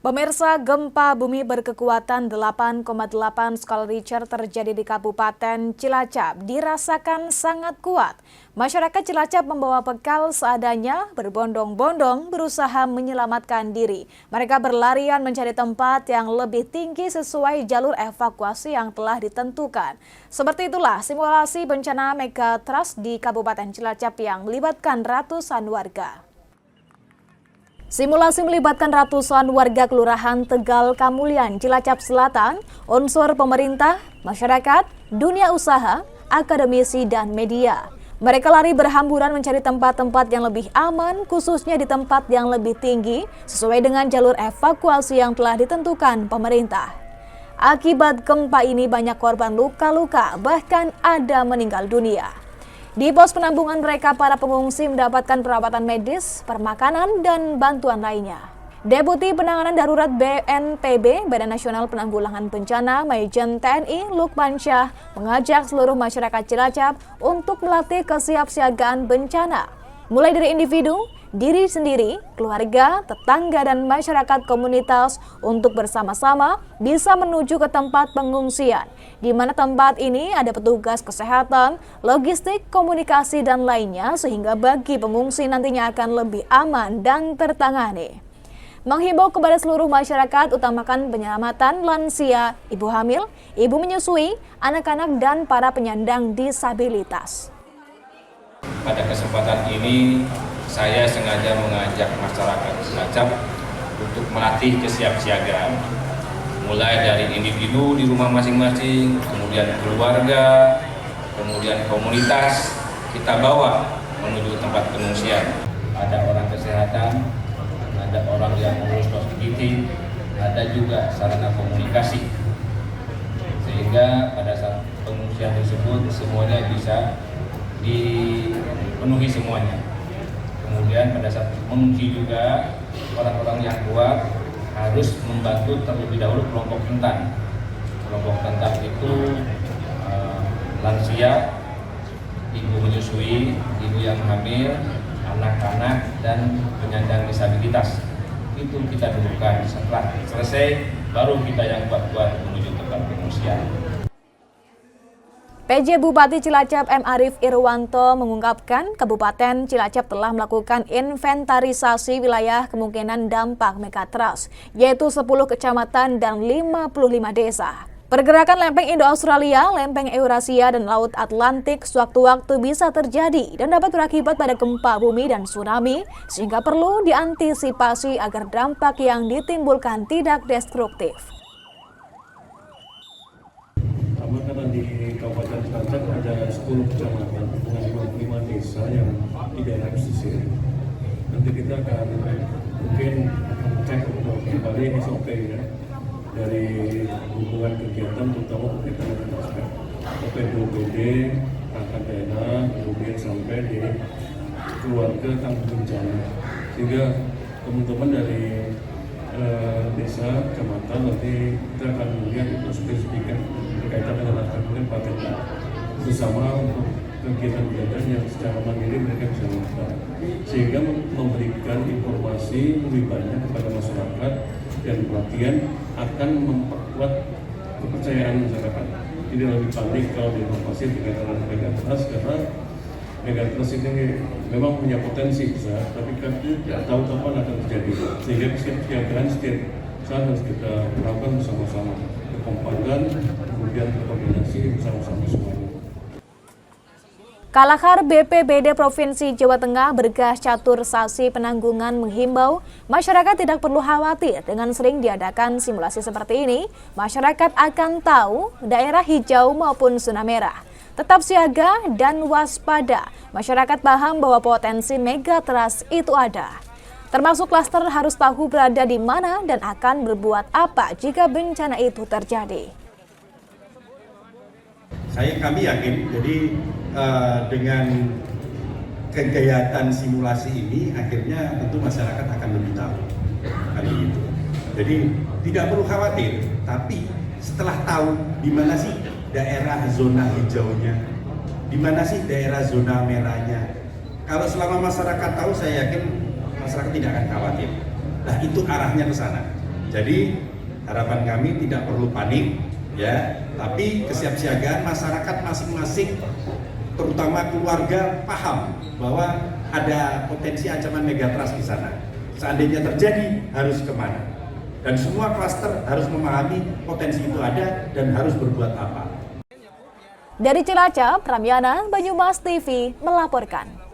Pemirsa, gempa bumi berkekuatan 8,8 skala Richter terjadi di Kabupaten Cilacap dirasakan sangat kuat. Masyarakat Cilacap membawa bekal seadanya, berbondong-bondong berusaha menyelamatkan diri. Mereka berlarian mencari tempat yang lebih tinggi sesuai jalur evakuasi yang telah ditentukan. Seperti itulah simulasi bencana Megatrust di Kabupaten Cilacap yang melibatkan ratusan warga. Simulasi melibatkan ratusan warga Kelurahan Tegal Kamulian, Cilacap Selatan, unsur pemerintah, masyarakat, dunia usaha, akademisi, dan media. Mereka lari berhamburan mencari tempat-tempat yang lebih aman, khususnya di tempat yang lebih tinggi, sesuai dengan jalur evakuasi yang telah ditentukan pemerintah. Akibat gempa ini banyak korban luka-luka, bahkan ada meninggal dunia. Di pos penampungan mereka, para pengungsi mendapatkan perawatan medis, permakanan, dan bantuan lainnya. Deputi Penanganan Darurat BNPB, Badan Nasional Penanggulangan Bencana, Majen TNI Lukman Syah, mengajak seluruh masyarakat Cilacap untuk melatih kesiapsiagaan bencana, mulai dari individu, diri sendiri, keluarga, tetangga, dan masyarakat komunitas untuk bersama-sama bisa menuju ke tempat pengungsian, di mana tempat ini ada petugas kesehatan, logistik, komunikasi, dan lainnya, sehingga bagi pengungsi nantinya akan lebih aman dan tertangani. Menghimbau kepada seluruh masyarakat utamakan penyelamatan lansia, ibu hamil, ibu menyusui, anak-anak, dan para penyandang disabilitas. Pada kesempatan ini, saya sengaja mengajak masyarakat Cilacap untuk melatih kesiapsiagaan, mulai dari individu di rumah masing-masing, kemudian keluarga, kemudian komunitas, kita bawa menuju tempat pengungsian. Ada orang kesehatan, ada orang yang mengurus positivity, ada juga sarana komunikasi, sehingga pada saat pengungsian tersebut semuanya bisa dipenuhi semuanya. Kemudian pada saat mengungsi juga orang-orang yang kuat harus membantu terlebih dahulu kelompok rentan. Kelompok rentan itu lansia, ibu menyusui, ibu yang hamil, anak-anak, dan penyandang disabilitas. Itu kita dudukkan. Setelah selesai baru kita yang kuat-kuat menuju tempat pengungsian. PJ Bupati Cilacap M. Arief Irwanto mengungkapkan Kabupaten Cilacap telah melakukan inventarisasi wilayah kemungkinan dampak Megatrust, yaitu 10 kecamatan dan 55 desa. Pergerakan lempeng Indo-Australia, lempeng Eurasia, dan Laut Atlantik sewaktu-waktu bisa terjadi dan dapat berakibat pada gempa bumi dan tsunami, sehingga perlu diantisipasi agar dampak yang ditimbulkan tidak destruktif. Karena di Kabupaten Cilacap ada 10 kecamatan dengan 55 desa yang di daerah pesisir. Nanti kita akan mungkin cek untuk kembali SOP ya, dari hubungan kegiatan terutama berkaitan dengan aspek OPD, perangkat daerah, kemudian sampai di keluarga tanggung bencana. Sehingga teman-teman dari desa, kecamatan nanti kita akan melihat itu spesifikan berkaitan dengan aspek paten bersama untuk kegiatan-kegiatan yang secara mandiri mereka bisa lakukan, sehingga memberikan informasi lebih banyak kepada masyarakat dan pelatihan akan memperkuat kepercayaan masyarakat. Tidak lebih panik kalau diinovasi berkaitan dengan Megatrust, karena Megatrust ini memang punya potensi besar, tapi kan tidak tahu kapan akan terjadi, sehingga kesiapsiagaan setiap saat harus kita lakukan bersama-sama, kekompakan, kemudian koordinasi bersama-sama semuanya. Kalahar BPBD Provinsi Jawa Tengah Bergah Catur Sasi Penanggungan menghimbau masyarakat tidak perlu khawatir dengan sering diadakan simulasi seperti ini. Masyarakat akan tahu daerah hijau maupun zona merah. Tetap siaga dan waspada. Masyarakat paham bahwa potensi Megatrust itu ada. Termasuk klaster harus tahu berada di mana dan akan berbuat apa jika bencana itu terjadi. Kami yakin, jadi dengan kegiatan simulasi ini akhirnya tentu masyarakat akan lebih tahu kali itu. Jadi tidak perlu khawatir, tapi setelah tahu di mana sih daerah zona hijaunya, di mana sih daerah zona merahnya. Kalau selama masyarakat tahu, saya yakin masyarakat tidak akan khawatir. Nah, itu arahnya ke sana. Jadi harapan kami tidak perlu panik, ya, tapi kesiapsiagaan masyarakat masing-masing, terutama keluarga, paham bahwa ada potensi ancaman megatrust di sana. Seandainya terjadi, harus kemana? Dan semua klaster harus memahami potensi itu ada dan harus berbuat apa. Dari Cilacap, Ramyana, Banyumas TV melaporkan.